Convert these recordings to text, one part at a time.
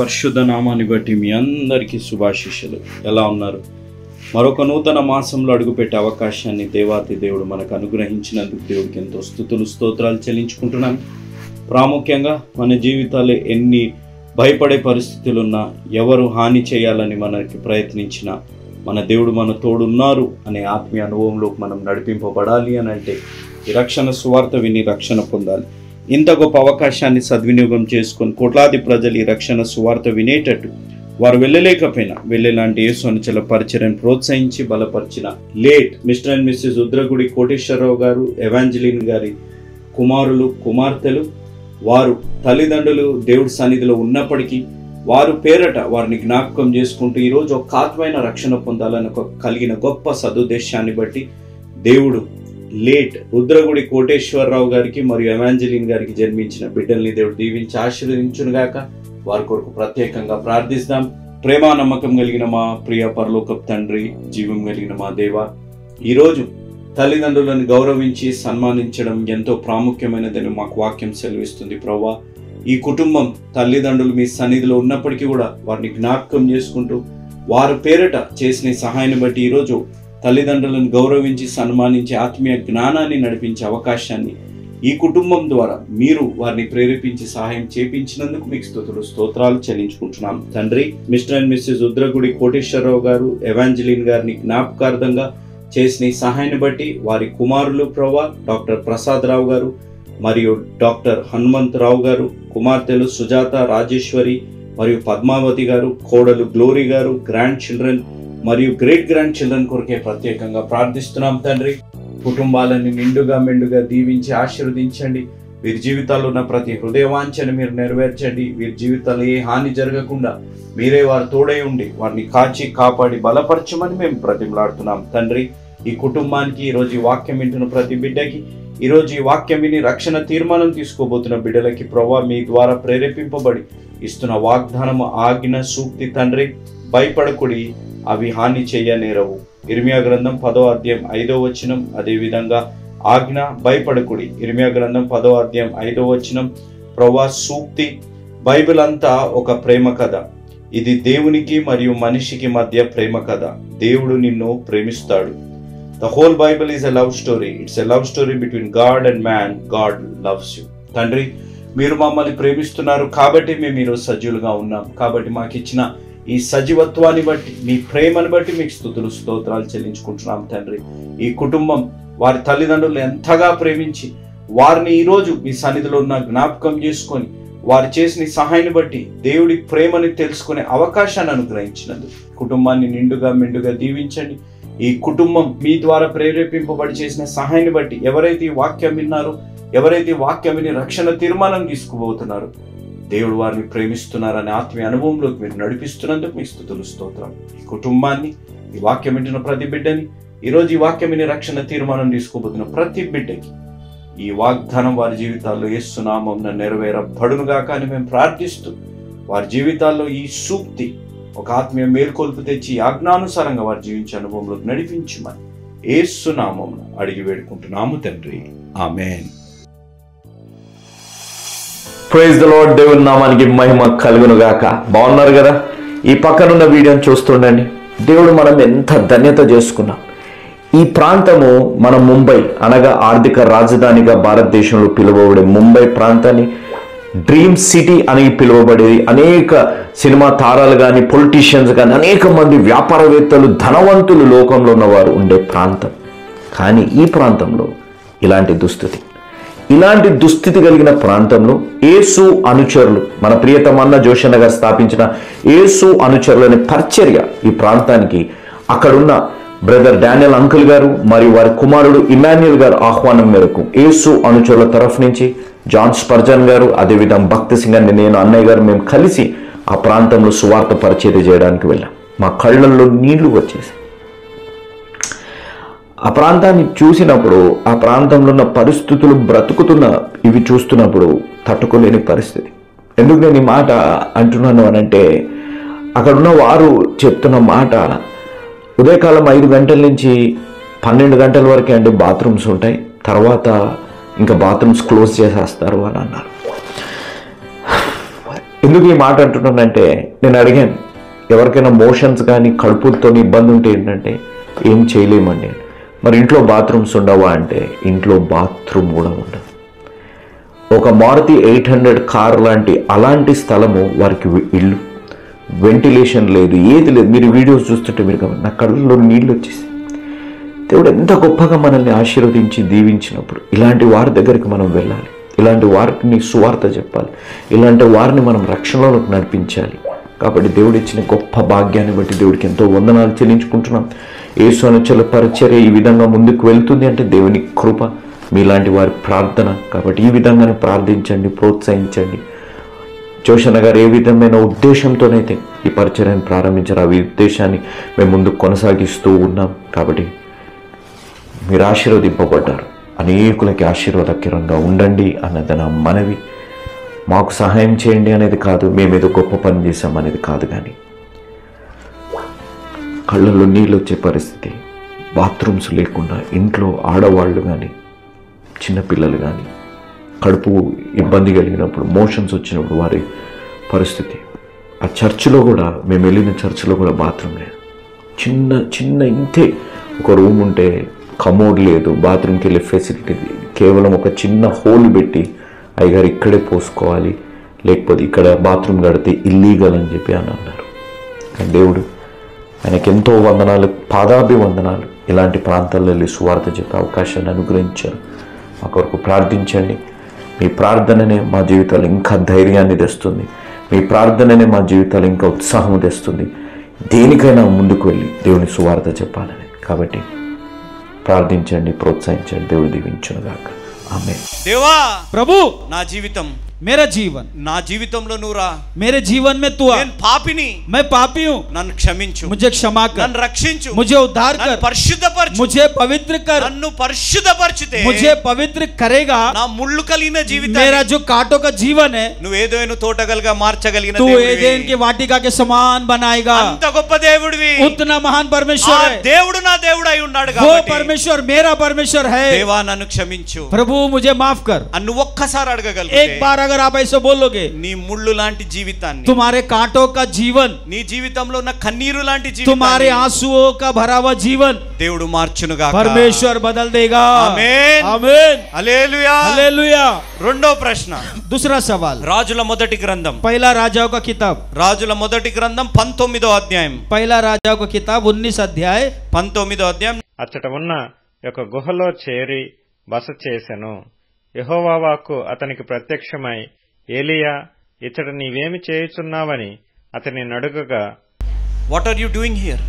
పరిశుద్ధ నామాన్ని బట్టి మీ అందరికీ శుభాశీస్సులు. ఎలా ఉన్నారు? మరొక నూతన మాసంలో అడుగుపెట్టే అవకాశాన్ని దేవాతి దేవుడు మనకు అనుగ్రహించినందుకు దేవుడికి ఎంతో స్తుతులు స్తోత్రాలు చెల్లించుకుంటున్నాను. ప్రాముఖ్యంగా మన జీవితాలు ఎన్ని భయపడే పరిస్థితులున్నా, ఎవరు హాని చేయాలని మనకి ప్రయత్నించినా మన దేవుడు మన తోడున్నారు అనే ఆత్మీయ అనుభవంలోకి మనం నడిపింపబడాలి అని అంటే ఈ రక్షణ సువార్త విని రక్షణ పొందాలి. ఇంత గొప్ప అవకాశాన్ని సద్వినియోగం చేసుకొని కోట్లాది ప్రజలు ఈ రక్షణ సువార్త వినేటట్టు వారు వెళ్ళలేకపోయినా వెళ్ళేలాంటి యేసు అనుచరుల పరిచర్యను ప్రోత్సహించి బలపరిచిన late mister and missus ఉద్రగుడి Koteswararao గారు, ఎవాంజలిన్ గారి కుమారులు కుమార్తెలు, వారు తల్లిదండ్రులు దేవుడి సన్నిధిలో ఉన్నప్పటికీ వారు పేరట వారిని జ్ఞాపకం చేసుకుంటూ ఈరోజు ఒక ఆత్మైన రక్షణ పొందాలని కలిగిన గొప్ప సదుద్దేశాన్ని బట్టి దేవుడు లేట్ రుద్రగుడి కోటేశ్వరరావు గారికి మరియు ఎవాంజలిన్ గారికి జన్మించిన బిడ్డల్ని దేవుడు దీవించి ఆశీర్వదించునుగాక. వారి కొరకు ప్రత్యేకంగా ప్రార్థిస్తాం. ప్రేమ నమ్మకం కలిగిన మా ప్రియ పరలోకపు తండ్రి, జీవం కలిగిన మా దేవ, ఈరోజు తల్లిదండ్రులను గౌరవించి సన్మానించడం ఎంతో ప్రాముఖ్యమైనదని మాకు వాక్యం సెలవిస్తుంది. ప్రభువా, ఈ కుటుంబం తల్లిదండ్రులు మీ సన్నిధిలో ఉన్నప్పటికీ కూడా వారిని జ్ఞాపకం చేసుకుంటూ వారి పేరట చేసిన సహాయాన్ని బట్టి ఈరోజు తల్లిదండ్రులను గౌరవించి సన్మానించి ఆత్మీయ జ్ఞానాన్ని నడిపించే అవకాశాన్ని ఈ కుటుంబం ద్వారా మీరు వారిని ప్రేరేపించి సహాయం చేపించినందుకు మీకు స్తోత్రాలు చెల్లించుకుంటున్నాం తండ్రి. మిస్టర్ అండ్ మిస్సెస్ ఉద్రగుడి కోటేశ్వరరావు గారు, ఎవాంజలిన్ గారిని జ్ఞాపకార్థంగా చేసిన ఈ సహాయాన్ని బట్టి వారి కుమారులు ప్రభా డాక్టర్ ప్రసాద్ రావు గారు మరియు డాక్టర్ హనుమంతరావు గారు, కుమార్తెలు సుజాత, రాజేశ్వరి మరియు పద్మావతి గారు, కోడలు గ్లోరీ గారు, గ్రాండ్ చిల్డ్రన్ మరియు గ్రేట్ గ్రాండ్ చిల్డ్రన్ కొరకే ప్రత్యేకంగా ప్రార్థిస్తున్నాం తండ్రి. కుటుంబాలను నిండుగా మెండుగా దీవించి ఆశీర్వదించండి. వీరి జీవితాల్లో ఉన్న ప్రతి హృదయవాంఛను మీరు నెరవేర్చండి. వీరి జీవితాలు ఏ హాని జరగకుండా మీరే వారు తోడై ఉండి వారిని కాచి కాపాడి బలపరచమని మేము బ్రతిమలాడుతున్నాం తండ్రి. ఈ కుటుంబానికి, ఈరోజు ఈ వాక్యం వింటున్న ప్రతి బిడ్డకి, ఈరోజు ఈ వాక్యం విని రక్షణ తీర్మానం తీసుకోబోతున్న బిడ్డలకి ప్రభా మీ ద్వారా ప్రేరేపింపబడి ఇస్తున్న వాగ్దానము, ఆజ్ఞ, సూక్తి తండ్రి, భయపడకుడి, అవి హాని చెయ్యనేరవు. ఇర్మియా గ్రంథం 10వ అధ్యాయం 5వ వచనం. అదేవిధంగా ఆజ్ఞ, భయపడకుడి, ఇర్మియా గ్రంథం 10వ అధ్యాయం 5వ వచనం. ప్రభా, సూక్తి, బైబిల్ అంతా ఒక ప్రేమ కథ. ఇది దేవునికి మరియు మనిషికి మధ్య ప్రేమ కథ. దేవుడు నిన్ను ప్రేమిస్తాడు. The whole Bible is a love story. It's a love story between God and man. God loves you. తండ్రి, మీరు మమ్మల్ని ప్రేమిస్తున్నారు కాబట్టి మేము ఈరోజు సజీవులుగా ఉన్నాం. కాబట్టి మాకు ఇచ్చిన ఈ సజీవత్వాన్ని బట్టి, మీ ప్రేమను బట్టి మీకు స్తుతులు స్తోత్రాలు చెల్లించుకుంటున్నాం తండ్రి. ఈ కుటుంబం వారి తల్లిదండ్రులు ఎంతగా ప్రేమించి వారిని ఈరోజు మీ సన్నిధిలో ఉన్న జ్ఞాపకం చేసుకొని వారు చేసిన సహాయాన్ని బట్టి దేవుడి ప్రేమని తెలుసుకునే అవకాశాన్ని అనుగ్రహించినందుకు కుటుంబాన్ని నిండుగా మెండుగా దీవించండి. ఈ కుటుంబం మీ ద్వారా ప్రేరేపింపబడి చేసిన సహాయాన్ని బట్టి ఎవరైతే ఈ వాక్యం విన్నారో, ఎవరైతే వాక్యం విని రక్షణ తీర్మానం తీసుకుపోతున్నారు, దేవుడు వారిని ప్రేమిస్తున్నారనే ఆత్మీయ అనుభవంలోకి మీరు నడిపిస్తున్నందుకు మీ స్తుతులు స్తోత్రం. ఈ కుటుంబాన్ని, ఈ వాక్యం వింటున్న ప్రతి బిడ్డని, ఈరోజు ఈ వాక్యం విని రక్షణ తీర్మానం తీసుకోబోతున్న ప్రతి బిడ్డకి ఈ వాగ్దానం వారి జీవితాల్లో యేసు నామమున నెరవేరబడునుగాక అని మేము ప్రార్థిస్తూ, వారి జీవితాల్లో ఈ సూక్తి ఒక ఆత్మీయ మేల్కొల్పు తెచ్చి ఆజ్ఞానుసారంగా వారు జీవించే అనుభవంలోకి నడిపించమని యేసు నామమున అడిగి వేడుకుంటున్నాము తండ్రి. ఆమేన్. Praise the lord. దేవుని నామానికి మహిమ కలుగును గాక. బాగున్నారు కదా? ఈ పక్కనున్న వీడియోని చూస్తుండండి. దేవుడు మనం ఎంత ధన్యత చేసుకున్నాం. ఈ ప్రాంతము మన ముంబై అనగా ఆర్థిక రాజధానిగా భారతదేశంలో పిలువబడే ముంబై ప్రాంతాన్ని డ్రీమ్ సిటీ అని పిలువబడేది. అనేక సినిమా తారాలు కానీ, పొలిటీషియన్స్ కానీ, అనేక మంది వ్యాపారవేత్తలు, ధనవంతులు లోకంలో ఉన్నవారు ఉండే ప్రాంతం. కానీ ఈ ప్రాంతంలో ఇలాంటి దుస్థితి కలిగిన ప్రాంతంలో యేసు అనుచరులు, మన ప్రియతమన్న జోషన్న గారు స్థాపించిన యేసు అనుచరులనే పరిచర్య ఈ ప్రాంతానికి అక్కడున్న బ్రదర్ డానియల్ అంకుల్ గారు మరియు వారి కుమారుడు ఇమాన్యుయల్ గారు ఆహ్వానం మేరకు యేసు అనుచరుల తరఫు నుంచి జాన్ స్పర్జన్ గారు, అదేవిధంగా భక్తి సింగ్ అని నేను, అన్నయ్య గారు మేము కలిసి ఆ ప్రాంతంలో సువార్త పరిచర్య చేయడానికి వెళ్ళాం. మా కళ్ళల్లో నీళ్లు వచ్చేసి ఆ ప్రాంతాన్ని చూసినప్పుడు, ఆ ప్రాంతంలో ఉన్న పరిస్థితులు, బ్రతుకుతున్న ఇవి చూస్తున్నప్పుడు తట్టుకోలేని పరిస్థితి. ఎందుకు నేను ఈ మాట అంటున్నాను అనంటే, అక్కడున్న వారు చెప్తున్న మాట, ఉదయకాలం 5 గంటల నుంచి 12 గంటల వరకే అంటే బాత్రూమ్స్ ఉంటాయి, తర్వాత ఇంకా బాత్రూమ్స్ క్లోజ్ చేసేస్తారు అని అన్నారు. ఎందుకు ఈ మాట అంటున్నానంటే, నేను అడిగాను, ఎవరికైనా మోషన్స్ కానీ కడుపులతో ఇబ్బంది ఉంటే ఏంటంటే ఏం చేయలేమండి. మరి ఇంట్లో బాత్రూమ్స్ ఉండవా అంటే ఇంట్లో బాత్రూమ్ కూడా ఉండదు. ఒక మారుతి 800 కార్ అలాంటి స్థలము వారికి ఇల్లు, వెంటిలేషన్ లేదు, ఏది లేదు. మీరు వీడియోస్ చూస్తుంటే మీరు నా కళ్ళలో నీళ్ళు వచ్చేసి, దేవుడు ఎంత గొప్పగా మనల్ని ఆశీర్వదించి దీవించినప్పుడు ఇలాంటి వారి దగ్గరికి మనం వెళ్ళాలి, ఇలాంటి వారికి సువార్త చెప్పాలి, ఇలాంటి వారిని మనం రక్షణలోకి నడిపించాలి. కాబట్టి దేవుడు ఇచ్చిన గొప్ప భాగ్యాన్ని బట్టి దేవుడికి ఎంతో వందనాలు చెల్లించుకుంటున్నాం. యేసు అనుచరుల పరిచర్య ఈ విధంగా ముందుకు వెళ్తుంది అంటే దేవుని కృప, మీలాంటి వారి ప్రార్థన. కాబట్టి ఈ విధంగానే ప్రార్థించండి, ప్రోత్సహించండి. జోషన్న గారు ఏ విధమైన ఉద్దేశంతోనైతే ఈ పరిచర్యను ప్రారంభించారు, ఆ ఉద్దేశాన్ని మేము ముందుకు కొనసాగిస్తూ ఉన్నాం. కాబట్టి మీరు ఆశీర్వదింపబడ్డారు, అనేకులకి ఆశీర్వాదకరంగా ఉండండి అన్నది నా మనవి. మాకు సహాయం చేయండి అనేది కాదు, మేమేదో గొప్ప పని చేశాం అనేది కాదు, కానీ కళ్ళల్లో నీళ్ళు వచ్చే పరిస్థితి, బాత్రూమ్స్ లేకుండా ఇంట్లో ఆడవాళ్ళు కానీ చిన్నపిల్లలు కానీ కడుపు ఇబ్బంది కలిగినప్పుడు, మోషన్స్ వచ్చినప్పుడు వారి పరిస్థితి. ఆ చర్చిలో కూడా, మేము వెళ్ళిన చర్చిలో కూడా బాత్రూమ్ లేదు. చిన్న ఇంతే ఒక రూమ్ ఉంటే కమోడ్ లేదు, బాత్రూమ్కి వెళ్ళే ఫెసిలిటీ, కేవలం ఒక చిన్న హోల్ పెట్టి అయ్యగారు ఇక్కడే పోసుకోవాలి, లేకపోతే ఇక్కడ బాత్రూమ్ కడితే ఇల్లీగల్ అని చెప్పి అని అన్నారు. కానీ దేవుడు, ఆయనకి ఎంతో వందనాలు, పాదాభివందనాలు. ఇలాంటి ప్రాంతాల్లో వెళ్ళి సువార్త చెప్పే అవకాశాన్ని అనుగ్రహించారు. మా కొరకు ప్రార్థించండి. మీ ప్రార్థననే మా జీవితాలు ఇంకా ధైర్యాన్ని తెస్తుంది, మీ ప్రార్థననే మా జీవితాలు ఇంకా ఉత్సాహం తెస్తుంది, దేనికైనా ముందుకు వెళ్ళి దేవుని సువార్త చెప్పాలని. కాబట్టి ప్రార్థించండి, ప్రోత్సహించండి. దేవుడు దీవించునుగాక. ఆమేన్. దేవా, ప్రభు, నా జీవితం, मेरा जीवन, నా జీవితంలో నువ్వు రా. मेरे जीवन में तू आ. నేను పాపిని, मैं पापी हूँ, నన్ను క్షమించు, मुझे क्षमा कर, నన్ను రక్షించు, मुझे उद्धार నన్ను कर, పరిశుద్ధపరచు, मुझे पवित्र कर, నన్ను పరిశుద్ధపరిచితే मुझे पवित्र करेगा. నా ముళ్ళు కలిగిన मेरा జీవితాన్ని जो कांटों का जीवन है నువ్వు ఏదైనా తోటగలుగా మార్చగలిగిన तू దేవుడివి. एदेन के वाटिका के समान बनाएगा. అంత గొప్ప దేవుడివి. उतना महान परमेश्वर ఆ है. దేవుడు నా దేవుడు అయి ఉన్నాడు वो కాబట్టి परमेश्वर मेरा परमेश्वर है. దేవా నన్ను క్షమించు, प्रभु मुझे माफ कर. అని నువ్వు ఒక్కసారి అడగగలిగితే, एक बार अगर आप ऐसे बोलोगे, నీ ముళ్ళు లాంటి జీవితాన్ని, तुम्हारे कांटों का जीवन, నీ జీవితంలో ఉన్న కన్నీరు లాంటి तुम्हारे జీవితాన్ని आंसुओं का भरा हुआ जीवन దేవుడు మార్చునుగాక. परमेश्वर बदल देगा. ఆమేన్. आमीन. హల్లెలూయా. हालेलुया. రెండో ప్రశ్న, दूसरा सवाल, రాజుల మొదటి గ్రంథం, पहला राजाओं का किताब, రాజుల మొదటి గ్రంథం 19వ అధ్యాయం, पहला राजाओं का किताब 19 अध्याय 19వ అధ్యాయం. అచ్చట ఉన్న ఒక గుహలో చేరి బస చేసెను. యెహోవా వాక్కు అతనికి ప్రత్యక్షమై, ఏలియా, ఇచ్చట నీవేమి చేయుచున్నావని అతని నడుగగా, what are you doing here?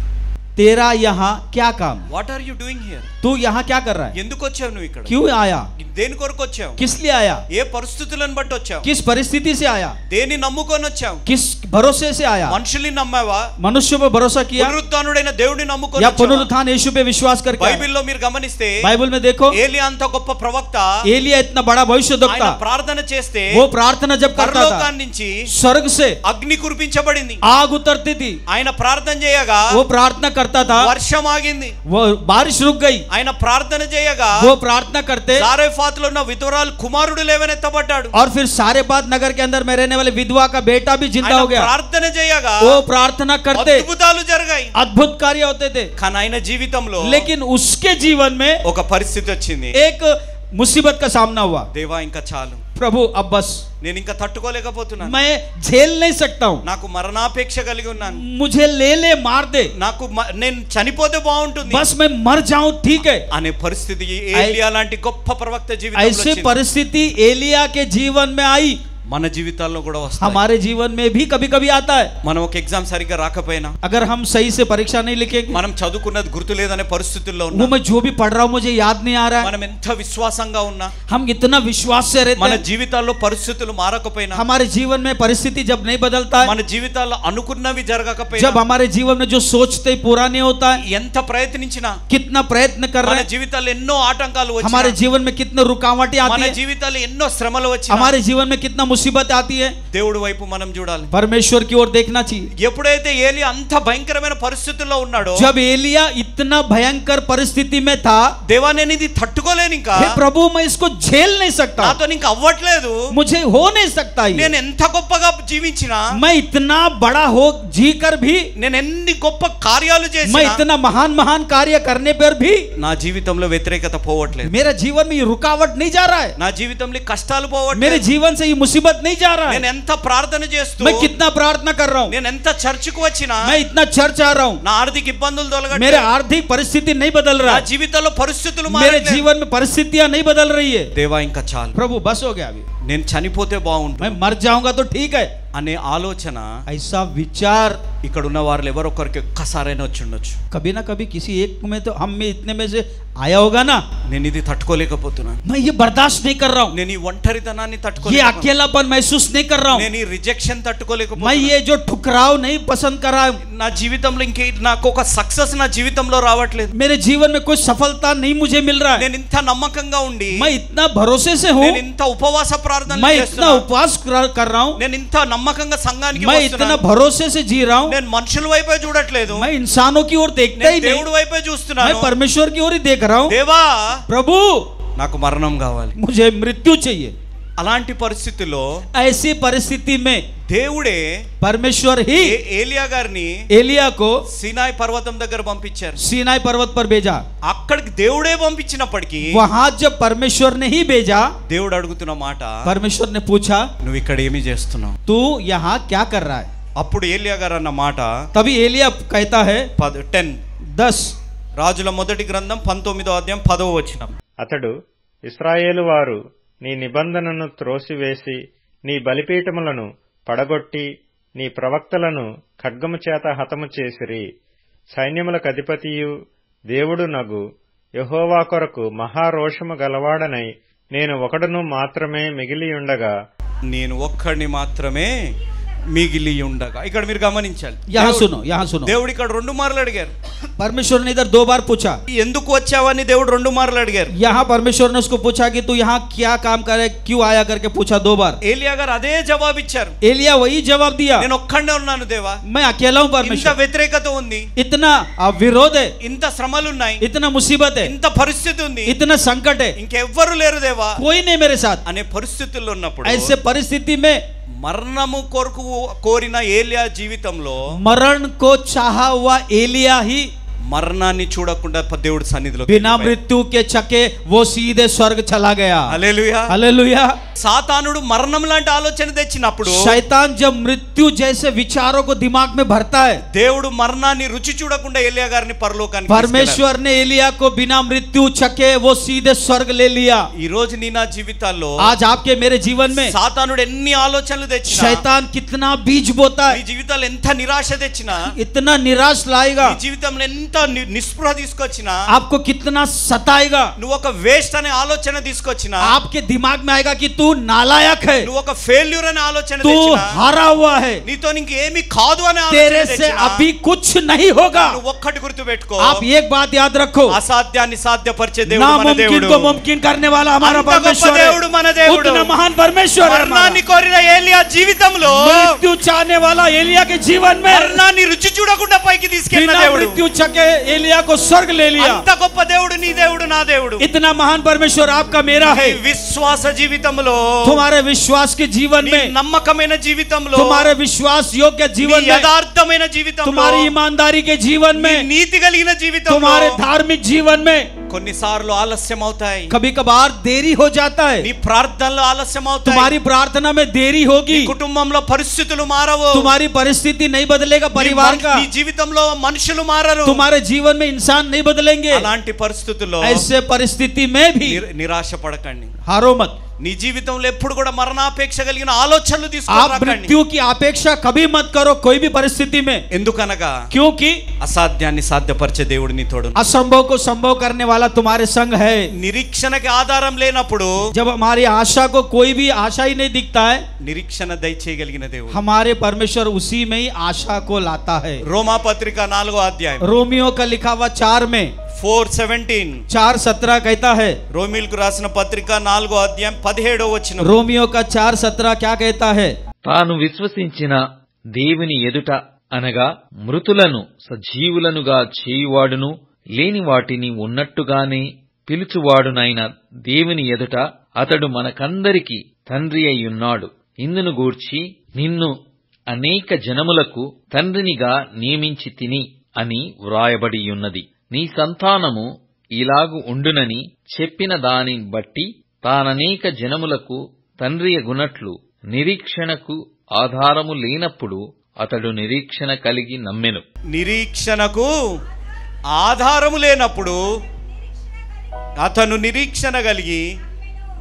तेरा यहाँ क्या काम? What are you doing here? तू यहाँ क्या कर रहा है? ఎందుకు వచ్చావు నువ్వు ఇక్కడ? क्यों आया? దేని కొరకు వచ్చావు? किस लिए आया? ఏ పరిస్థితులను బట్టి వచ్చావు? किस परिस्थिति से आया? దేని నమ్ముకొని వచ్చావు? किस भरोसे से आया? మనుషుల్ని నమ్మావా? मनुष्य पे भरोसा किया పునరుత్థానుడైన దేవుడిని నమ్ముకొని या వచ్చావా? पुनरुत्थान यीशु पे विश्वास करके आया? బైబిల్లో మీరు గమనిస్తే, बाइबल में देखो, ఏలియా అంత గొప్ప ప్రవక్త, एलिया इतना बड़ा ఆయన भविष्यद्वक्ता, ప్రార్థన చేస్తే वो प्रार्थना जब करता था, పరలోకాన్ని నుంచి स्वर्ग से అగ్ని కురిపించబడింది. आग उतरती थी. ఆయన ప్రార్థన చేయగా वो प्रार्थना करता था, వర్షం ఆగింది. वो बारिश रुक गई. ఆయన ప్రార్థన చేయగా वो प्रार्थना करते సారెఫాతులో ఉన్న విధవరాలు కుమారుడు లేవనెత్తబడ్డాడు. और फिर सारेपात नगर के अंदर में रहने वाले विधवा का बेटा भी जिंदा हो ఆయన गया. ప్రార్థన చేయగా वो प्रार्थना करते, అద్భుతాలు జరిగాయి. अद्भुत कार्य होते थे. కానీ ఆయన జీవితంలో लेकिन उसके जीवन में ఒక పరిస్థితి వచ్చింది. एक मुसीबत का सामना हुआ. దేవా ఇంకా చాలు, प्रभु अब बस, నేను ఇంకా తట్టుకోలేకపోతున్నాను, मैं झेल नहीं सकता हूँ, నాకు మరణాపేక్ష కలిగి ఉన్నాను, मुझे ले मार दे, నాకు నేను చనిపోతే బాగుంటుంది बस मैं मर जाऊं ठीक है. అనే పరిస్థితి ఏలియా లాంటి గొప్ప ప్రవక్త జీవితంలో ऐसी వచ్చింది. परिस्थिति एलिया के जीवन में आई. మన జీవితాల్లో కూడా వస్తాయి. हमारे जीवन में भी कभी कभी आता है. మనం ఒక ఎగ్జామ్ సరిగ్గా రాకపోయినా, अगर हम सही से परीक्षा नहीं लिखेंगे, మనం చదువుకున్నది గుర్తు లేదనే పరిస్థితుల్లో वो ఉన్నాం, मैं जो भी पढ़ रहा हूँ मुझे याद नहीं आ रहा है, మనం ఎంత విశ్వాసంగా ఉన్నా, हम इतना विश्वास से रहते మన हैं, జీవితాల్లో పరిస్థితులు మారకపోయినా, हमारे जीवन में परिस्थिति जब नहीं बदलता है, మన జీవితాల్లో అనుకున్నవి జరగకపోయినా, जब हमारे जीवन में जो सोचते पूरा नहीं होता है, ఎంత ప్రయత్నించినా, कितना प्रयत्न कर మన रहे हैं, జీవితాల్లో ఎన్నో ఆటంకాలు వచ్చినా, हमारे जीवन में कितने रुकावटें మన आती है, జీవితాల్లో ఎన్నో శ్రమలు వచ్చినా, हमारे जीवन में कितना मुसीबत आती है దేవుడి వైపు మనం చూడాలి. परमेश्वर की ओर देखना चाहिए. ఎప్పుడైతే ఏలియా అంత భయంకరమైన పరిస్థితుల్లో ఉన్నాడో, जब एलिया इतना भयंकर परिस्थिति में था, దేవా నేను ఇది తట్టుకోలేను, ఇంకా हे प्रभु मैं इसको झेल नहीं सकता, నాతో ఇంకా అవ్వట్లేదు, मुझे हो नहीं सकता ये, నేను ఎంత గొప్పగా జీవించినా, मैं इतना बड़ा हो जी कर भी, నేను ఎన్ని గొప్ప కార్యాలు मैं చేసినా, इतना महान महान कार्य करने पर भी నా జీవితంలో వ్యతిరేకత పోవట్లేదు, मेरे जीवन में ये रुकावट नहीं जा रहा है, నా జీవితంలో కష్టాలు मेरे పోవట్లేదు, जीवन से ये मुसीबत नहीं जा रहा నేను है. ఎంత ప్రార్థన చేస్తూ, मैं कितना प्रार्थना कर रहा हूँ, నేను ఎంత చర్చికి వచ్చినా, मैं इतना चर्च आ रहा हूँ, నా ఆర్థిక ఇబ్బందులు मेरे తొలగట్లేదు, आर्थिक परिस्थिति नहीं बदल నా रहा है, జీవితంలో పరిస్థితులు मेरे మారట్లేదు. जीवन में परिस्थितियां नहीं बदल रही है. దేవా ఇంకా చాలు, प्रभु बस हो गया, अभी నేను చనిపోతే బాగుంటుంది मैं मर जाऊंगा तो ठीक है, అనే ఆలోచన ऐसा विचार ఇక్కడ ఉన్న వారు ఎవరొకరికి ఒక్కసారైనా వచ్చి ఉండొచ్చు. कभी ना कभी किसी एक में तो हम में इतने में से आया होगा ना. నేను ఇది తట్టుకోలేకపోతున్నాను, मैं ये बर्दाश्त नहीं कर रहा हूँ, నేను ఈ ఒంటరితనాన్ని ये తట్టుకోలేకపోతున్నాను, अकेलापन महसूस नहीं कर रहा हूँ, నేను ఈ రిజెక్షన్ मैं తట్టుకోలేకపోతున్నాను, ये जो ठुकराव नहीं पसंद कर रहा हूँ, నా జీవితంలో ఇంకే నాకు ఒక సక్సెస్ నా జీవితంలో రావట్లేదు, मेरे जीवन में कोई सफलता नहीं मुझे मिल रहा है, నేను ఇంత నమ్మకంగా ఉండి, मैं इतना भरोसे से हूँ, నేను ఇంత ఉపవాస ప్రార్థన मैं इतना చేస్తున్నా, उपवास कर रहा हूँ, నేను ఇంత నమ్మకంగా సంఘానికి मैं इतना వస్తున్నాను, भरोसे से जी रहा हूँ, నేను మనుషుల వైపే చూడట్లేదు, मैं इंसानों की ओर देखता నేను ही नहीं, దేవుడి వైపే मैं చూస్తున్నాను. परमेश्वर की ओर ही देख रहा हूँ. దేవా प्रभु నాకు మరణం కావాలి. मुझे मृत्यु चाहिए. అలాంటి పరిస్థితుల్లో ऐसी परिस्थिति में దేవుడే परमेश्वर ही ఏలియా గారిని एलिया को సీనాయి పర్వతం దగ్గర పంపించారు. सीनाई पर्वत पर भेजा. అక్కడికి దేవుడే పంపించినప్పటికీ वहां जब परमेश्वर ने ही भेजा, దేవుడు అడుగుతున్న మాట, परमेश्वर ने पूछा నువ్వు ఇక్కడ ఏమి చేస్తున్నావు? तू यहाँ क्या कर रहा है. అప్పుడు ఏలియా గారు అన్న మాట तभी एलिया कहता है 10 రాజుల మొదటి గ్రంథం 19వ అధ్యాయం 10వ వచనం. అతడు ఇశ్రాయేలు వారు నీ నిబంధనను త్రోసివేసి నీ బలిపీఠములను పడగొట్టి నీ ప్రవక్తలను ఖడ్గము చేత హతము చేసిరి. సైన్యములకు అధిపతియు దేవుడు నగు యెహోవా కొరకు మహారోషము గలవాడనై నేను ఒకడును మాత్రమే మిగిలియుండగా, నేను ఒక్కడిని మాత్రమే మిగిలి ఉండగా. ఇక్కడ మీరు గమనించాలి, यहाँ सुनो, यहाँ सुनो. దేవుడు ఇక్కడ 2 మార్లు అడిగారు. परमेश्वर ने इधर 2 बार पूछा. ఎందుకు వచ్చావని దేవుడు 2 మార్లు అడిగారు. यहाँ परमेश्वर ने उसको पूछा कि तू यहाँ क्या काम करे, क्यों आया करके पूछा 2 बार. ఏలియా గారు అదే జవాబు ఇచ్చారు, एलिया वही जवाब दिया, నేను ఒక్కడే ఉన్నాను దేవా, मैं अकेला हूँ ఇంత परमेश्वर, వ్యతిరేకత ఉంది, इतना विरोध है, ఇంత శ్రమలు ఉన్నాయి, इतना मुसीबत है, ఇంత పరిస్థితి ఉంది, इतना संकट है, ఇంకెవ్వరు లేరు దేవా कोई नहीं मेरे साथ. అనే పరిస్థితుల్లో ఉన్నప్పుడు ऐसे परिस्थिति में మరణము కొరకు కోరిన ఏలియా జీవితంలో मरण को चाहा हुआ एलिया ही మరణాన్ని చూడకుండా దేవుడి సన్నిధిలో बिना मृत्यु के चके वो सीधे स्वर्ग चला गया. హల్లెలూయా. हालेलुया. సాతానుడు మరణం లాంటి ఆలోచన తెచ్చినప్పుడు शैतान जब मृत्यु जैसे विचारों को दिमाग में भरता है, దేవుడు మరణాన్ని రుచి చూడకుండా ఏలియా గారిని పరలోకానికి తీసుకెళ్ళాడు. परमेश्वर ने एलिया को बिना मृत्यु चके वो सीधे स्वर्ग ले लिया. ఈ రోజు నీ నా జీవితాల్లో आज आपके मेरे जीवन में సాతానుడు ఎన్ని ఆలోచనలు తెచ్చినా, शैतान कितना बीज बोता నీ है, జీవితాలు ఎంత నిరాశ తెచ్చినా, इतना निराश लाएगा, నీ జీవితంలో ఎంత నిస్పృహ తీసుకొచ్చినా, आपको कितना सताएगा, నువ్వు ఒక వేస్ట్ అనే ఆలోచన తీసుకొచ్చినా, आपके दिमाग में आएगा कि तू नालायक है, నువ్వు ఒక ఫెయిల్యూర్ అనే ఆలోచన तू తెచ్చినా, हारा हुआ है, నీతో ఇంకేమీ కాదు అనే तेरे ఆలోచన से తెచ్చినా, अभी कुछ नहीं होगा. నువ్వు ఒక్కటి గుర్తుపెట్టుకో, आप एक बात याद रखो, అసాధ్యాన్ని సాధ్యపరిచే దేవుడు మన नामुमकिन దేవుడు. को मुमकिन करने वाला हमारा అంత గొప్ప परमेश्वर దేవుడు మన है. దేవుడు. उतना महान परमेश्वर है हमारा. మరణాన్ని కోరిన ఏలియా జీవితంలో मृत्यु चाहने वाला एलिया के जीवन में మరణాన్ని రుచి చూడకుండా పైకి తీసుకెళ్ళిన बिना దేవుడు. मृत्यु चके एलिया को स्वर्ग ले लिया. అంత గొప్ప దేవుడు నీ దేవుడు నా దేవుడు. इतना महान परमेश्वर आपका मेरा है. నీ విశ్వాస జీవితంలో, तुम्हारे विश्वास के जीवन నీ में, నమ్మకమైన జీవితంలో, तुम्हारे विश्वास योग्य నీ जीवन में, యథార్థమైన జీవితంలో, तुम्हारी ईमानदारी के जीवन నీ में, నీతి కలిగిన జీవితంలో तुम्हारे धार्मिक जीवन में కొన్నిసార్లు ఆలస్యం అవుతాయి. कभी कभार देरी हो जाता है. నీ ప్రార్థనలో ఆలస్యం అవుతాయి. तुम्हारी प्रार्थना में देरी నీ होगी. కుటుంబంలో పరిస్థితులు మారవు. तुम्हारी परिस्थिति नहीं बदलेगा, परिवार का. నీ జీవితంలో మనుషులు మారరు. तुम्हारे जीवन में इंसान नहीं बदलेंगे. అలాంటి పరిస్థితుల్లో ऐसे परिस्थिति में भी నిరాశ పడకండి. हारो मत. నీ జీవితంలో ఎప్పుడు కూడా మరణాపేక్ష కలిగిన ఆలోచనలు आप తీసుకురాకండి. मृत्यु की अपेक्षा कभी मत करो कोई भी परिस्थिति में. ఎందుకనగా क्योंकि అసాధ్యాన్ని సాధ్యపరిచే దేవుడు నీ తోడు. असंभव को संभव करने वाला तुम्हारे संग है. నిరీక్షణకి ఆధారం లేనప్పుడు जब हमारी आशा को कोई भी आशा ही नहीं दिखता है, నిరీక్షణ దయచేయగలిగిన దేవుడు. हमारे परमेश्वर उसी में ही आशा को लाता है. రోమా పత్రిక 4వ అధ్యాయం रोमियो का लिखा हुआ 4 में 4:17 4:17 कहता है। రోమీయులకు రాసిన పత్రిక 4వ అధ్యాయం 17వ వచనం. रोमियो का 4:17 क्या कहता है? తాను విశ్వసించిన దేవుని ఎదుట అనగా మృతులను సజీవులనుగా చేయువాడును లేని వాటిని ఉన్నట్టుగానే పిలుచువాడునైన దేవుని ఎదుట అతడు మనకందరికి తండ్రి అయ్యున్నాడు. ఇందును గూర్చి నిన్ను అనేక జనములకు తండ్రినిగా నియమించి తిని అని వ్రాయబడియున్నది. నీ సంతానము ఇలాగు ఉండునని చెప్పిన దాని బట్టి తాననేక జనములకు తండ్రియగునట్లు నిరీక్షణకు ఆధారము లేనప్పుడు అతడు నిరీక్షణ కలిగి నమ్మెను. నిరీక్షణకు ఆధారము లేనప్పుడు అతను నిరీక్షణ కలిగి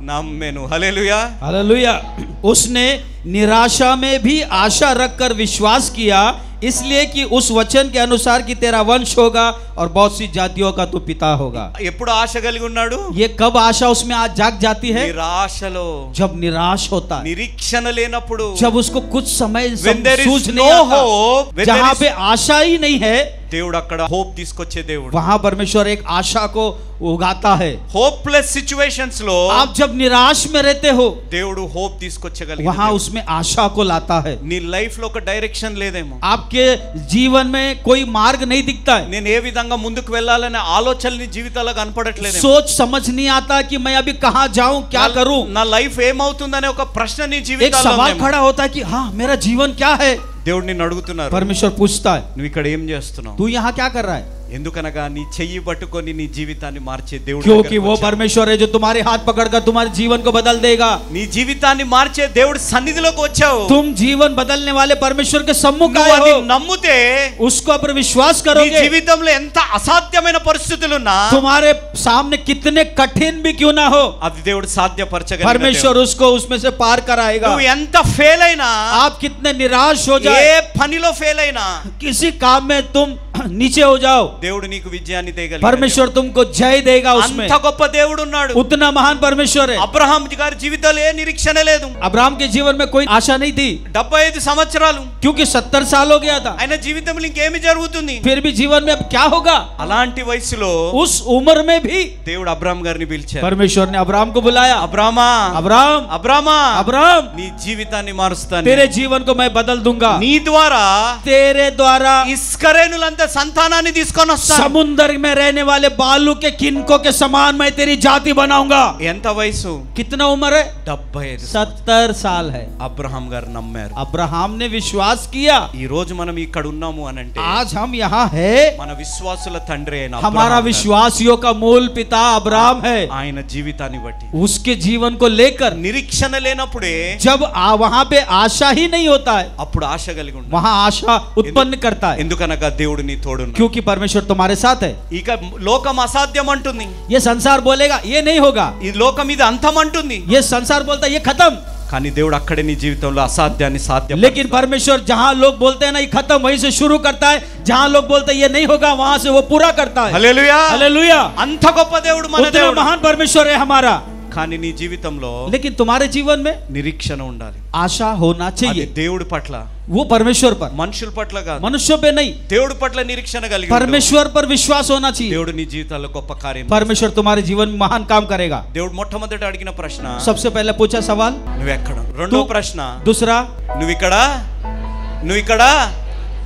నమ్మెను. Hallelujah hallelujah. उसने निराशा में भी आशा रखकर विश्वास किया, इसलिए कि उस वचन के अनुसार कि तेरा वंश होगा और बहुत सी जातियों का तू पिता होगा। ఎప్పుడు ఆశ కలిగి ఉన్నాడు? ये कब आशा उसमें आज जाग जाती है? నిరాశలో. जब निराश होता है, నిరీక్షణ లేనప్పుడు, जब उसको कुछ समय When there is सूझ no नहीं आता, hope, when there जहाँ is- पे आशा ही नहीं है, దేవుడు అక్కడ హోప్ తీసుకొచ్చే దేవుడు. वहाँ परमेश्वर एक आशा को उगाता है। హోప్లెస్ సిచ్యువేషన్స్ లో आप जब निराश में रहते हो, దేవుడు హోప్ తీసుకొచ్చగలిగిన वहाँ దేవుడు. उसमें आशा को लाता है। నీ లైఫ్ లో ఒక డైరెక్షన్ లేదేమో. आपके जीवन में कोई मार्ग नहीं दिखता है, నేను ఏ విధంగా ముందుకు వెళ్ళాలనే ఆలోచనలు నీ జీవితాల్లో కనపడట్లేదు. सोच समझ नहीं आता कि मैं अभी कहाँ जाऊं, क्या करूं। నా లైఫ్ ఏమవుతుందనే ఒక ప్రశ్న నీ एक జీవితాల్లో सवाल ఉందేమో. खड़ा होता है कि हाँ मेरा जीवन क्या है। దేవుడు నిన్ను అడుగుతున్నారు, परमेश्वर पूछता है నువ్వు ఇక్కడ ఏం చేస్తున్నావు? तू यहाँ क्या कर रहा है? ఎందుకనగా నీ చెయ్యి పట్టుకొని నీ జీవితాన్ని మార్చే దేవుడు क्योंकि దగ్గరకు वो వచ్చావు. परमेश्वर है जो तुम्हारे हाथ पकड़कर तुम्हारे जीवन को बदल देगा। నీ జీవితాన్ని మార్చే దేవుడు సన్నిధిలోకి వచ్చావు. तुम जीवन बदलने वाले परमेश्वर के सम्मुख నువ్వు आए అది हो, నమ్మితే उसको पर विश्वास నీ करोगे, జీవితంలో ఎంత అసాధ్యమైన పరిస్థితులున్నా तुम्हारे सामने कितने कठिन भी क्यों ना हो, అది దేవుడు సాధ్యపరచగలిగిన परमेश्वर దేవుడు. उसको उसमें से पार कराएगा। నువ్వు ఎంత ఫెయిల్ అయినా, आप कितने निराश हो ఏ जाए, పనిలో ఫెయిల్ అయినా, किसी काम में तुम नीचे हो जाओ, దేవుడు నీకు విజయాన్ని తేగలిగిన परमेश्वर तुमको जय देगा उसमें। అంత గొప్ప దేవుడు ఉన్నాడు. उतना महान परमेश्वर है। అబ్రహాం గారి జీవితంలో ఏ నిరీక్షణ లేదు. अब्राहम के जीवन में कोई आशा नहीं थी, 75 సంవత్సరాలు क्योंकि 70 साल हो गया था। ఆయన జీవితంలో ఇంకేమి జరుగుతుంది? फिर भी जीवन में अब क्या होगा? అలాంటి వయసులో उस उम्र में भी దేవుడు అబ్రహాం గారిని పిలిచారు. परमेश्वर ने अब्राहम को बुलाया, అబ్రామా, अब्राहम అబ్రామా, अब्राहम నీ జీవితాన్ని మారుస్తాను. तेरे जीवन को मैं बदल दूंगा, నీ ద్వారా तेरे द्वारा ఇస్కరేనులంత సంతానాన్ని తీసుకొని వస్తాను. समुद्र में रहने वाले बालू के किनको के समान मैं तेरी जाति बनाऊंगा। ఎంత వయసు? कितना उम्र है? 75. 70 साल है। అబ్రహాం గారు నమ్మారు. अब्राहम ने विश्वास किया। ఈ రోజు మనం ఇక్కడ ఉన్నాము అనంటే आज हम यहाँ है, మన విశ్వాసుల తండ్రి అయిన हमारा అబ్రహాం గారు. विश्वासियों का मूल पिता अब्राहम है। ఆయన జీవితాన్ని బట్టి उसके जीवन को लेकर నిరీక్షణ లేనప్పుడే जब वहां पे आशा ही नहीं होता है, అప్పుడు ఆశ కలిగి ఉండాలి. वहां आशा उत्पन्न करता है, ఎందుకనగా దేవుడు నీ తోడున్నాడు. क्योंकि परमेश्वर तुम्हारे साथ है। ఇక లోకం అసాధ్యం అంటుంది, ये संसार बोलेगा ये नहीं होगा, ఈ లోకం ఇది అంతం అంటుంది. ये संसार बोलता है ये खत्म, కానీ దేవుడు అక్కడే నీ జీవితంలో అసాధ్యాన్ని సాధ్యం. लेकिन परमेश्वर जहां लोग बोलते हैं ना ये खत्म, वहीं से शुरू करता है। जहां लोग बोलते हैं ये नहीं होगा, वहां से वो पूरा करता है। హల్లెలూయా. हालेलुया। అంత గొప్ప దేవుడు మన उतना దేవుడు. महान परमेश्वर है हमारा। కానీ నీ జీవితంలో लेकिन तुम्हारे जीवन में నిరీక్షణ ఉండాలి. आशा होना అది चाहिए, దేవుడి పట్ల, वो परमेश्वर पर, మనుషుల పట్ల కాదు. मनुष्यों पे नहीं, దేవుడి పట్ల నిరీక్షణ కలిగి ఉండు. परमेश्वर पर विश्वास होना चाहिए। దేవుడు నీ జీవితాల్లో గొప్ప కార్యం. परमेश्वर तुम्हारे जीवन में महान काम करेगा। దేవుడు మొట్టమొదట అడిగిన ప్రశ్న सबसे पहले पूछा सवाल, నువ్వు ఎక్కడ? రెండో ప్రశ్న दूसरा నువ్వు ఇక్కడ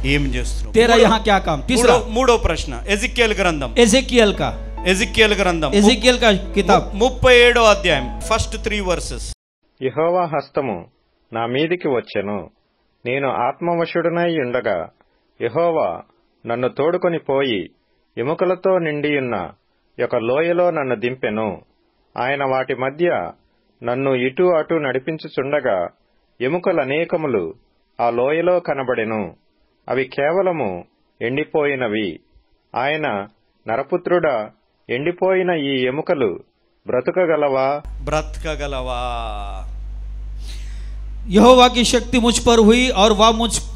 ఏం చేస్తున్నావు? तेरा यहाँ क्या काम, तीसरा మూడో ప్రశ్న ఎజిక్యేలు గ్రంథం, एजेकियल का, ఎజిక్యేలు గ్రంథం एजेकियल का किताब 37వ అధ్యాయం ఫస్ట్ 3 వర్సెస్. యెహోవా హస్తము నా మీదికి వచ్చెను, నేను ఆత్మవశుడనై ఉండగా యెహోవా నన్ను తోడుకొని పోయి ఎముకలతో నిండియున్న ఒక లోయలో నన్ను దింపెను. ఆయన వాటి మధ్య నన్ను ఇటు అటు నడిపించుచుండగా ఎముకలనేకములు ఆ లోయలో కనబడెను. అవి కేవలము ఎండిపోయినవి. ఆయన నరపుత్రుడా, ఎండిపోయిన ఈ ఎముకలు బ్రతుకగలవా? यहोवा की शक्ति मुझ पर हुई और वह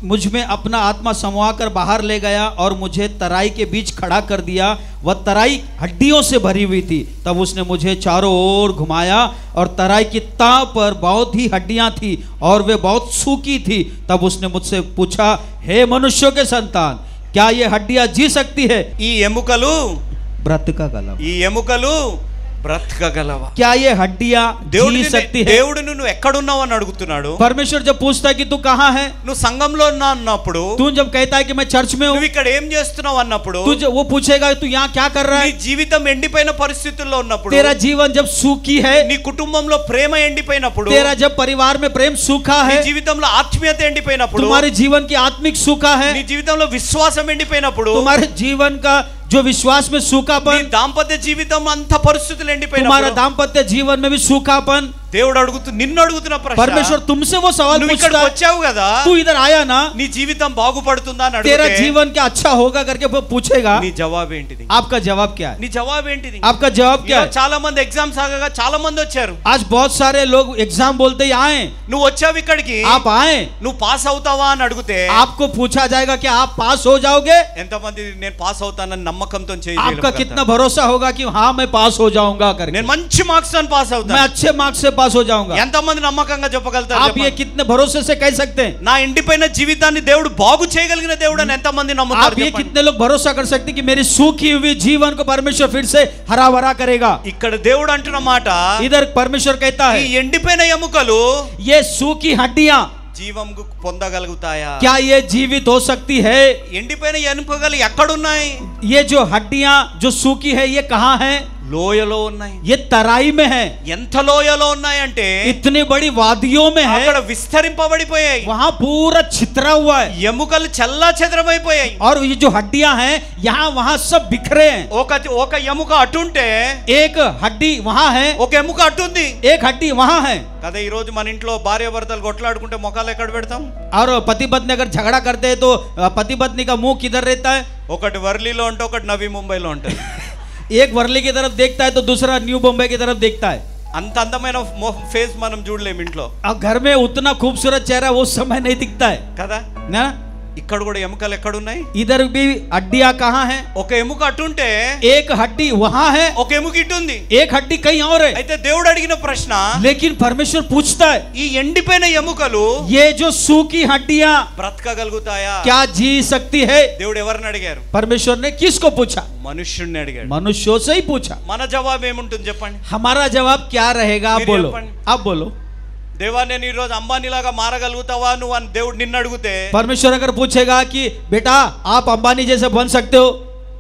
मुझ में अपना आत्मा समवा कर बाहर ले गया और मुझे तराई के बीच खड़ा कर दिया। वह तराई हड्डियों से भरी हुई थी। तब उसने मुझे चारों ओर घुमाया और तराई की ताव पर बहुत ही हड्डियां थी और वे बहुत सूखी थी। तब उसने मुझसे पूछा, हे मनुष्यों के संतान, क्या ये हड्डियां जी सकती है? ఈ ఎముకలు ब्रत का गला। ఈ ఎముకలు బ్రతకగలవా? क्या ये हड्डियां जी सकती है? దేవుడు నువ్వు ఎక్కడున్నావు అని అడుగుతున్నాడు. परमेश्वर जब पूछता है कि तू कहाँ है, నువ్వు సంఘంలో ఉన్నా అన్నప్పుడు, तू जब कहता है कि मैं चर्च में हूँ, నువ్వు ఇక్కడ ఏం చేస్తున్నావు అన్నప్పుడు, वो पूछेगा तू यहाँ क्या कर रहा నీ है। జీవితం ఎండిపోయిన పరిస్థితుల్లో ఉన్నప్పుడు, तेरा जीवन जब सूखी है, నీ కుటుంబంలో ప్రేమ ఎండిపోయినప్పుడు, तेरा जब परिवार में प्रेम सूखा నీ है, జీవితంలో ఆత్మీయత ఎండిపోయినప్పుడు, तुम्हारे जीवन की आत्मिक सूखा है, నీ జీవితంలో విశ్వాసం ఎండిపోయినప్పుడు, तुम्हारे जीवन का जो विश्वास में सूखापन, నీ దాంపత్య జీవితం అంత పరిస్థితులు तुम्हारा ఎండిపోయినప్పుడు, दाम्पत्य जीवन में भी सूखापन, దేవుడు నిన్ను అడుగుతున్న ప్రశ్న, परमेश्वर तुमसे वो सवाल నువ్వు पूछता ఇక్కడికి है, వచ్చావు కదా, तू इधर आया ना, నీ జీవితం బాగుపడుతుందా అని तेरा అడిగితే जीवन क्या अच्छा होगा करके वो पूछेगा, నీ జవాబు ఏంటిది? आपका जवाब क्या है? నీ జవాబు ఏంటిది? आपका जवाब क्या है? చాలా మంది ఎగ్జామ్స్ ఆగగా చాలా మంది వచ్చారు. आज बहुत सारे लोग एग्जाम बोलते ही आए, నువ్వు వచ్చావు ఇక్కడికి, आप आए, నువ్వు పాస్ అవుతావా అని అడిగితే आपको पूछा जाएगा कि आप पास हो जाओगे? ఎంతమంది నేను పాస్ అవుతానని నమ్మకంతో आपका कितना भरोसा होगा कि हाँ मैं पास हो जाऊंगा करके, నేను మంచి మార్క్స్ తో పాస్ मैं అవుతాను? अच्छे मार्क्स से पास हो जाऊंगा? ఎంతమంది నమ్మకంగా చెప్పగలుగుతారు? आप ये कितने भरोसे से कह सकते हैं? నా ఎండిపోయిన జీవితాన్ని దేవుడు బాగు చేయగలిగిన దేవుడు అని ఎంతమంది నమ్ముతారు? आप ये कितने लोग भरोसा कर सकते हैं कि मेरी सूखी हुई जीवन को परमेश्वर फिर से हरा भरा करेगा? ఇక్కడ దేవుడు అంటున్న మాట, इधर परमेश्वर कहता ఈ है ఎండిపోయిన ఎముకలు ये सूखी हड्डियां జీవం పొందగలుగుతాయా? क्या ये जीवित हो सकती है? ఎండిపోయిన ఎముకలు ఎక్కడున్నాయి? ये जो हड्डियां जो सूखी है ये कहाँ है? లోయలో ఉన్నాయి. ये तराई में है। ఎంత లోయలో ఉన్నాయంటే इतनी बड़ी वादियों में है, అక్కడ విస్తరింపబడిపోయాయి. वहाँ पूरा छितरा हुआ है, ఎముకలు చల్లా చెదరమైపోయాయి. और ये जो हड्डियां हैं यहाँ वहाँ सब बिखरे हैं। ఒక ఎముక అటుంటే एक हड्डी वहाँ है, ఒక ఎముక అటుంది एक हड्डी वहाँ है। కదా. ఈ రోజు మన ఇంట్లో భార్య భర్తలు కొట్లాడుకుంటే ముఖాలు ఎక్కడ పెడతాం? और पति पत्नी अगर झगड़ा करते हैं तो पति पत्नी का मुंह किधर रहता है? ఒకటి వర్లీలో ఉంటే ఒకటి నవీ ముంబైలో ఉంటుంది. एक वर्ली की तरफ देखता है तो दूसरा न्यू बॉम्बे की तरफ देखता है। అంత అందమైన ఫేస్ మనం చూడలేము ఇంట్లో अब घर में उतना खूबसूरत चेहरा वो समय नहीं दिखता है కదా. ना? ఇక్కడ కూడా ఎముకలు ఎక్కడున్నాయి? इधर भी हड्डियां कहाँ है? ఒక ఎముక అటుంటే एक हड्डी वहाँ है, ఒక ఎముక ఇటుంది. एक हड्डी कहीं और है। అయితే దేవుడు అడిగిన ప్రశ్న, लेकिन परमेश्वर पूछता है ఈ ఎండిపోయిన ఎముకలు ये जो सूखी हड्डियां బ్రతకగలుగుతాయా? क्या जी सकती है? దేవుడు ఎవరిని అడిగారు? परमेश्वर ने किसको पूछा? మనుష్యుడిని అడిగాడు. मनुष्यों से ही पूछा। మన జవాబు ఏముంటుంది చెప్పండి? हमारा जवाब क्या रहेगा? आप मेरी बोलो, अपन- आप बोलो। దేవా నేను ఈ రోజు అంబానీలాగా మారగలుగుతావా నువ్వు అని దేవుడు నిన్ను అడిగితే परमेश्वर अगर पूछेगा कि बेटा आप अंबानी जैसे बन सकते हो,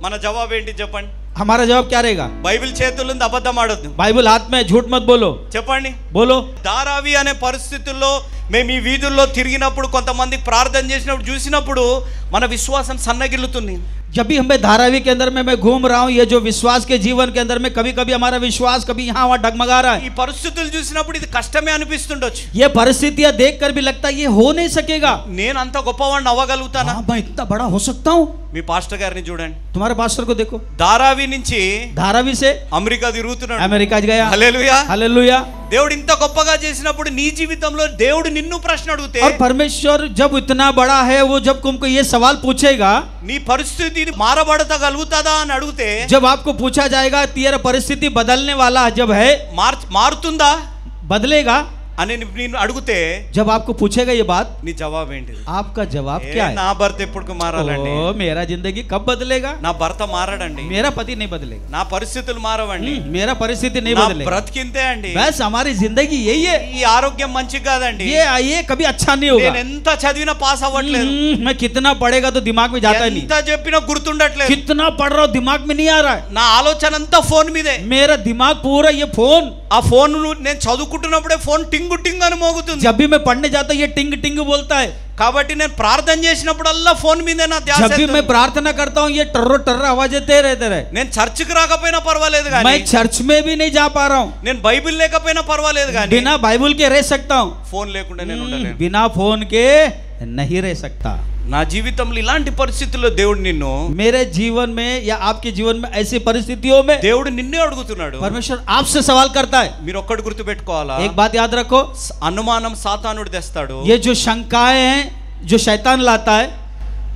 మన జవాబు ఏంటి చెప్పండి? हमारा जवाब क्या रहेगा? బైబిల్ చేతుల్లో ఉంది, అబద్ధం ఆడొద్దు. बाइबल हाथ में, झूठ मत बोलो, చెప్పండి. बोलो। ధారావి అనే పరిస్థితుల్లో మేము ఈ వీధుల్లో తిరిగినప్పుడు, కొంతమంది ప్రార్థన చేసినప్పుడు చూసినప్పుడు మన విశ్వాసం సన్నగిల్లుతుంది. जब भी हमें धारावी के अंदर में मैं घूम रहा हूँ, ये जो विश्वास के जीवन के अंदर में कभी कभी हमारा विश्वास कभी यहाँ वहाँ डगमगा रहा ఈ है। పరిస్థితులు చూసినప్పుడు ఇది కష్టమే అనిపిస్తుండొచ్చు. ये परिस्थितियां देखकर भी लगता है ये हो नहीं सकेगा। నేను అంత గొప్పవాడిని అవ్వగలుగుతానా? हाँ, मैं इतना बड़ा हो सकता हूँ। మీ పాస్టర్ గారిని చూడండి, तुम्हारे पास्टर को देखो, ధారావి నుంచి धारावी से అమెరికా తిరుగుతున్నాడు. अमेरिका गया। హల్లెలూయా. हालेलुया। దేవుడు ఇంత గొప్పగా చేసినప్పుడు నీ జీవితంలో దేవుడు నిన్ను ప్రశ్న అడిగితే, और परमेश्वर जब इतना बड़ा है, वो जब तुमको ये सवाल पूछेगा, నీ పరిస్థితి మారబడతగలుగుతుందా అని అడిగితే, जब आपको पूछा जाएगा तेरा परिस्थिति बदलने वाला जब है, మారుతుందా बदलेगा అని నేను అడిగితే, जब आपको पूछेगा ये बात, నీ జవాబు ఏంటిది? आपका जवाब क्या है? నా భర్త ఎప్పుడు మారాలండి? ओ, मेरा जिंदगी कब बदलेगा? నా భర్త మారడండి. मेरा पति नहीं बदलेगा, నా పరిస్థితులు మారవండి. मेरा परिस्थिति नहीं నా बदलेगा। బ్రతికింతే అండి. बस हमारी जिंदगी यही है। ఈ ఆరోగ్యం మంచి కాదండి. ये कभी अच्छा नहीं होगा। నేను ఎంత చదివినా పాస్ అవ్వట్లేదు. मैं कितना पढ़ेगा तो दिमाग में जाता नहीं, ఎంత చెప్పినా గుర్తుండట్లేదు. कितना पढ़ रहा हूँ दिमाग में नहीं आ रहा है। నా ఆలోచన అంతా ఫోన్ మీదే. मेरा दिमाग पूरा ये फोन, ఆ ఫోన్ నేను చదువుకుంటున్నప్పుడే ఫోన్ టింగు టింగు అని మోగుతుంది. जब भी मैं पढ़ने जाता हूँ ये टिंग टिंग बोलता है। కాబట్టి నేను ప్రార్థన చేసినప్పుడల్లా ఫోన్ మీదే నా ధ్యాస. जब भी मैं प्रार्थना करता हूँ ये टर्रो टर्रो आवाज देते रहते रहे। నేను చర్చికి రాకపోయినా పర్వాలేదు కానీ, मैं चर्च में भी नहीं जा पा रहा हूँ, నేను బైబిల్ లేకపోయినా పర్వాలేదు కానీ, बिना बाइबल के रह सकता हूँ, ఫోన్ లేకుండా నేను ఉండలేను. बिना फोन के नहीं रह सकता। నా జీవితంలో ఇలాంటి పరిస్థితుల్లో దేవుడు నిన్ను, मेरे जीवन में या आपके जीवन में ऐसी परिस्थितियों में దేవుడు నిన్నే అడుగుతున్నాడు. परमेश्वर आपसे सवाल करता है। మీరు ఒక్కటి గుర్తు పెట్టుకోవాలా, एक बात याद रखो, అనుమానం సాతానుడు తెస్తాడు, ये जो शंकाएं हैं जो शैतान लाता है,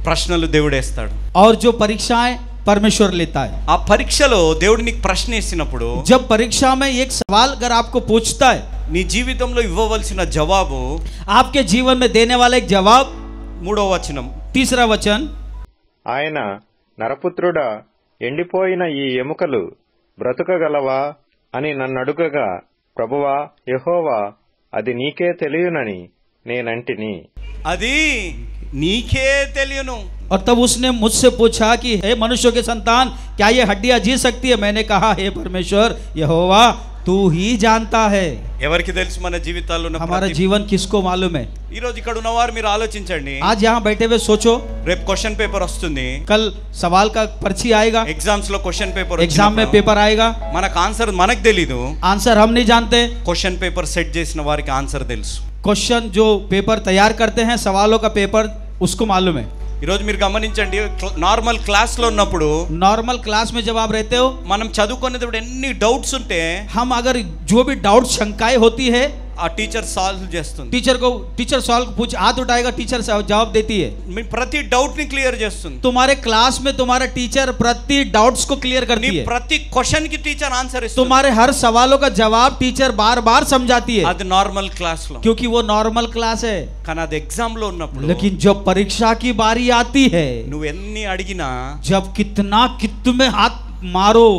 ప్రశ్నలు దేవుడు వేస్తాడు. और जो परीक्षाएं परमेश्वर लेता है। ఆ పరీక్షలో దేవుడు నీకు ప్రశ్న వేసినప్పుడు, जब परीक्षा में एक सवाल अगर आपको पूछता है, నీ జీవితంలో ఇవ్వవలసిన జవాబు, आपके जीवन में देने वाला एक जवाब, 3వ వచనం, 3रा वचन, ఆయన నరపుత్రుడా ఎండిపోయిన ఈ ఎముకలు బ్రతుకగలవా అని నన్నడుగగా, ప్రభువా యెహోవా, అది నీకే తెలియనని నేనంటిని. అది నీకే తెలియను. और तब उसने मुझसे पूछा कि हे मनुष्य के संतान, क्या ये हड्डियां जी सकती है? मैंने कहा, हे परमेश्वर यहोवा, तू ही जानता है. ఎవరికి తెలుసు మన జీవితాల్లో ఉన్న हमारा ప్రతి- जीवन किसको मालूम है? ఈ రోజు ఇక్కడ ఉన్నవారు మీరు ఆలోచించండి. आज यहाँ बैठे हुए सोचो, రేపు క్వశ్చన్ పేపర్ వస్తుంది, कल सवाल का पर्ची आएगा, ఎగ్జామ్స్ లో క్వశ్చన్ పేపర్ एग्जाम में पेपर आएगा, మనకు ఆన్సర్ మనకు తెలీదు. आंसर हम नहीं जानते. క్వశ్చన్ పేపర్ సెట్ చేసిన వారికి ఆన్సర్ తెలుసు. क्वेश्चन जो पेपर तैयार करते हैं, सवालों का पेपर, उसको मालूम है. ఈ రోజు మీరు గమనించండి, నార్మల్ క్లాస్ లో ఉన్నప్పుడు नॉर्मल क्लास में जब आप रहते हो, మనం చదువుకునేటప్పుడు ఎన్ని డౌట్స్ ఉంటే हम अगर जो भी डाउट शंकाएं होती है, ఆ టీచర్ సాల్వ్ చేస్తుంది. टीचर सॉल्व पूछ हाथ उठाएगा, टीचर जवाब देती है. మీ ప్రతి డౌట్ ని క్లియర్ చేస్తుంది. तुम्हारे क्लास में तुम्हारा टीचर प्रति डाउट्स को क्लियर నీ करती है. ప్రతి క్వశ్చన్ కి టీచర్ ఆన్సర్ ఇస్తుంది. तुम्हारे हर सवालों का जवाब टीचर बार बार समझाती है, అది నార్మల్ క్లాస్ లో. क्योंकि वो नॉर्मल क्लास है. కానీ అది ఎగ్జామ్ లో ఉన్నప్పుడు लेकिन जब परीक्षा की बारी आती है, నువ్వు ఎన్ని అడిగినా जब कितना कित में हाथ मारो,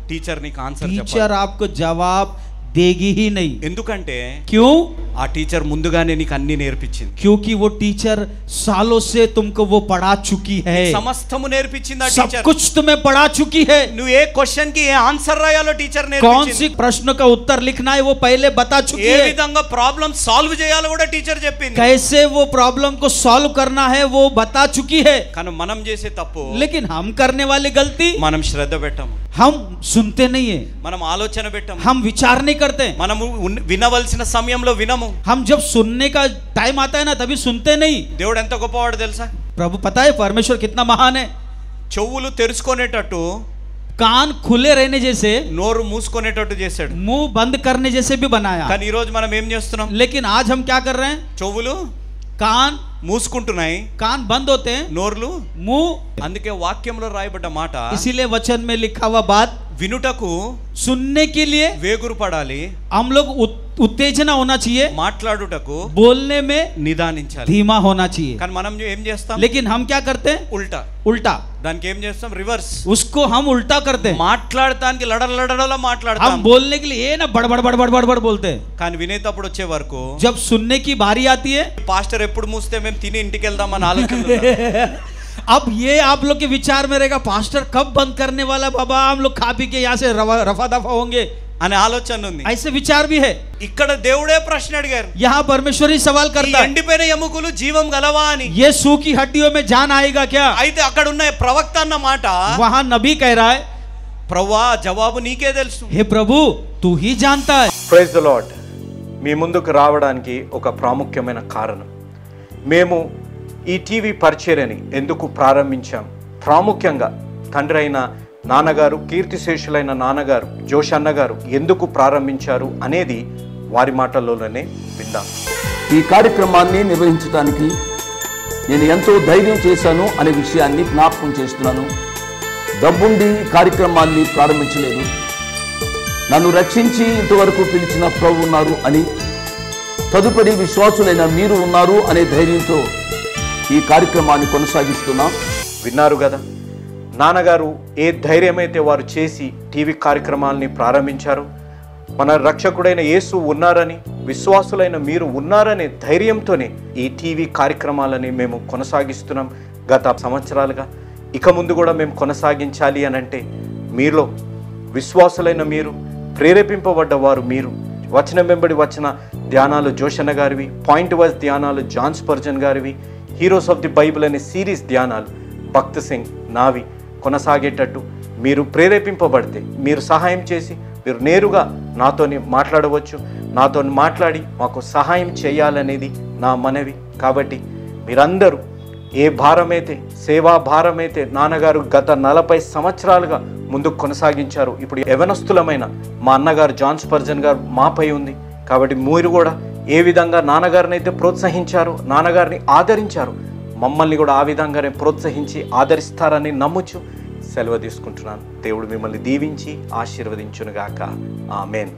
టీచర్ నీకు ఆన్సర్ टीचर చెప్పాలి. आपको जवाब देगी ही नहीं. ఎందుకంటే क्यों? ఆ టీచర్ ముందుగానే నీకు అన్ని నేర్పించింది. क्योंकि वो टीचर सालों से तुमको वो पढ़ा चुकी है. సమస్తము నేర్పించింది ఆ सब టీచర్. कुछ तुम्हें पढ़ा चुकी है. నువ్వు ఏ క్వశ్చన్ కి ఏ ఆన్సర్ రాయాలో టీచర్ कौन నేర్పించింది. सी प्रश्न का उत्तर लिखना है वो पहले बता चुकी ఏ है. విధంగా ప్రాబ్లం సాల్వ్ చేయాలో కూడా టీచర్ చెప్పింది. कैसे वो प्रॉब्लम को सॉल्व करना है वो बता चुकी है. కానీ మనం చేసే తప్పు, लेकिन हम करने वाली गलती, మనం శ్రద్ధ పెట్టాము, हम सुनते नहीं है, మనం ఆలోచన పెట్టాము, हम विचार नहीं करते. మనము వినవలసిన సమయంలో వినము. हम जब सुनने का टाइम आता है ना, तभी सुनते नहीं. దేవుడు ఎంత గొప్పవాడు తెలుసా? प्रभु पता है परमेश्वर कितना महान है. చెవులు తెరుచుకునేటట్టు, कान खुले रहने जैसे, నోరు మూసుకునేటట్టు చేశాడు. मुंह बंद करने जैसे भी बनाया. కానీ ఈ రోజు మనం ఏం చేస్తున్నాం? लेकिन आज हम क्या कर रहे हैं? చెవులు कान మూసుకుంటున్నాయి, कान बंद होते हैं, నోర్లు. मुंह. అందుకే వాక్యంలో రాయబడ్డ మాట, इसीलिए वचन में लिखा हुआ बात, వినుటకు सुनने के लिए వేగురు పడాలి, हम लोग उत्तेजना होना चाहिए, మాట్లాడుటకు बोलने में నిదానించాలి. धीमा होना चाहिए. కానీ మనం ఏం చేస్తాం? लेकिन हम क्या करते हैं? ఉల్టా. उल्टा. దానికి ఏం చేస్తాం? రివర్స్. उसको हम उल्टा करते हैं. మాట్లాడటానికి లడలడలా మాట్లాడతాం, हम बोलने के लिए ये ना बड़बड़ बड़बड़ बड़बड़ बोलते हैं. కానీ వినేటప్పుడు వచ్చే వరకు जब सुनने की बारी आती है, పాస్టర్ ఎప్పుడు మూస్తే మేము తిని ఇంటికి వెళ్దామని ఆలోచన. अब ये आप लोग के विचार में रहेगा, पास्टर कब बंद करने वाला बाबा, हम लोग खा पी के यहाँ से रफा दफा होंगे, అనే ఆలోచన ఉంది. ऐसे विचार भी है. ఇక్కడ దేవుడే ప్రశ్న అడిగారు, यहाँ परमेश्वर ही सवाल ఈ करता है, ఎండిపోయిన ఎముకలు జీవం గలవా అని. ये सूखी हड्डियों में जान आएगा क्या? అయితే అక్కడ ఉన్న ప్రవక్త అన్న మాట, वहां नबी कह रहा है, ప్రభువా జవాబు నీకే తెలుసు. हे प्रभु तू ही जानता है. Praise the lord. మీ ముందుకు రావడానికి ఒక ప్రాముఖ్యమైన కారణం, మేము ఈ టీవీ పరిచర్యని ఎందుకు ప్రారంభించాం, ప్రాముఖ్యంగా తండ్రి అయిన నాన్నగారు, కీర్తిశేషులైన నాన్నగారు జోష్ అన్నగారు ఎందుకు ప్రారంభించారు అనేది వారి మాటల్లోనే విందాం. ఈ కార్యక్రమాన్ని నిర్వహించడానికి నేను ఎంతో ధైర్యం చేశాను అనే విషయాన్ని జ్ఞాపకం చేస్తున్నాను. డబ్బుండి కార్యక్రమాన్ని ప్రారంభించలేదు, నన్ను రక్షించి ఇంతవరకు పిలిచిన ప్రభు ఉన్నారు అని, తదుపరి విశ్వాసులైన మీరు ఉన్నారు అనే ధైర్యంతో ఈ కార్యక్రమాన్ని కొనసాగిస్తున్నాం. విన్నారు కదా, నాన్నగారు ఏ ధైర్యమైతే వారు చేసి టీవీ కార్యక్రమాలని ప్రారంభించారు, మన రక్షకుడైన యేసు ఉన్నారని, విశ్వాసులైన మీరు ఉన్నారనే ధైర్యంతోనే ఈ టీవీ కార్యక్రమాలని మేము కొనసాగిస్తున్నాం గత సంవత్సరాలుగా. ఇక ముందు కూడా మేము కొనసాగించాలి అని అంటే మీలో విశ్వాసులైన మీరు, ప్రేరేపింపబడ్డవారు మీరు, వచనం వెంబడి వచ్చిన ధ్యానాలు జోషన్న గారివి, పాయింట్ వైజ్ ధ్యానాలు జాన్ స్పర్జన్ గారివి, హీరోస్ ఆఫ్ ది బైబిల్ అనే సిరీస్ ధ్యానాలు భక్త్ సింగ్ నావి కొనసాగేటట్టు మీరు ప్రేరేపింపబడితే, మీరు సహాయం చేసి మీరు నేరుగా నాతోని మాట్లాడవచ్చు. నాతో మాట్లాడి మాకు సహాయం చేయాలనేది నా మనవి. కాబట్టి మీరందరూ ఏ భారమైతే, సేవా భారమైతే నాన్నగారు గత 40 సంవత్సరాలుగా ముందుకు కొనసాగించారు, ఇప్పుడు యవనస్తులమైన మా అన్నగారు జాన్ స్పర్జన్ గారు మాపై ఉంది. కాబట్టి మీరు కూడా ఏ విధంగా నాన్నగారిని అయితే ప్రోత్సహించారు, నాన్నగారిని ఆదరించారు, మమ్మల్ని కూడా ఆ విధంగానే ప్రోత్సహించి ఆదరిస్తారని నమ్ముచు సెలవు తీసుకుంటున్నాను. దేవుడు మిమ్మల్ని దీవించి ఆశీర్వదించునుగాక. ఆమేన్.